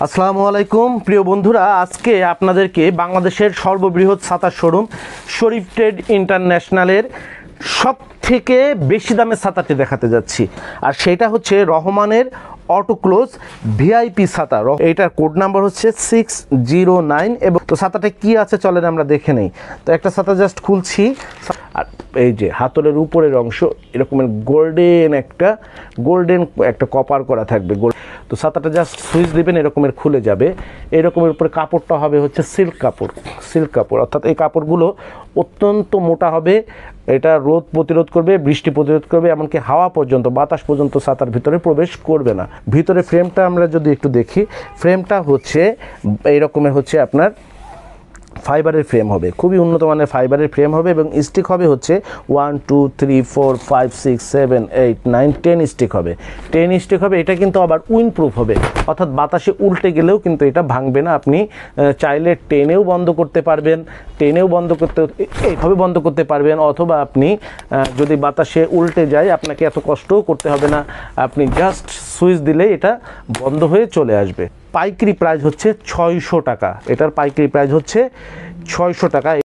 আসসালামু আলাইকুম প্রিয় বন্ধুরা, আজকে আপনাদেরকে বাংলাদেশের সর্ববৃহৎ ছাতার শোরুম শরীফ ট্রেড ইন্টারন্যাশনালের সব থেকে বেশি দামের ছাতাটি দেখাতে যাচ্ছি। আর সেটা হচ্ছে রহমানের অটো ক্লোজ ভিআইপি ছাতা। এইটার কোড নাম্বার হচ্ছে 609। এবং তো ছাতাটা কি আছে চলেন আমরা দেখে নেই। তো একটা ছাতা জাস্ট খুলছি, আর এই যে হাতলের উপরের অংশ এরকমের গোল্ডেন একটা কপার করা থাকবে। তো ছাতাটা জাস্ট সুইচ দিবেন, এরকমের খুলে যাবে। এরকমের উপরে কাপড়টা হবে হচ্ছে সিল্ক কাপড়, অর্থাৎ এই কাপড়গুলো অত্যন্ত মোটা হবে। এটা রোদ প্রতিরোধ করবে, বৃষ্টি প্রতিরোধ করবে, এমনকি হাওয়া পর্যন্ত, বাতাস পর্যন্ত ছাতার ভিতরে প্রবেশ করবে না। ভিতরে ফ্রেমটা আমরা যদি একটু দেখি, ফ্রেমটা হচ্ছে এইরকমের হচ্ছে আপনার ফাইবারের ফ্রেম হবে, খুবই উন্নত মানের ফাইবারের ফ্রেম হবে। এবং স্টিক হবে হচ্ছে 1 2 3 4 5 6 7 8 9 10 স্টিক হবে। 10 স্টিক হবে। এটা কিন্তু আবার উইন্ড প্রুফ হবে, অর্থাৎ বাতাসে উল্টে গেলেও কিন্তু এটা ভাঙবে না। আপনি চাইলে টেনেও বন্ধ করতে পারবেন, এইভাবে বন্ধ করতে পারবেন, অথবা আপনি যদি বাতাসে উল্টে যায় আপনাকে এত কষ্টও করতে হবে না। আপনি জাস্ট সুইচ দিলেই এটা বন্ধ হয়ে চলে আসবে। পাইকারি প্রাইস হচ্ছে 600 টাকা। এটার পাইকারি প্রাইস হচ্ছে 600 টাকা।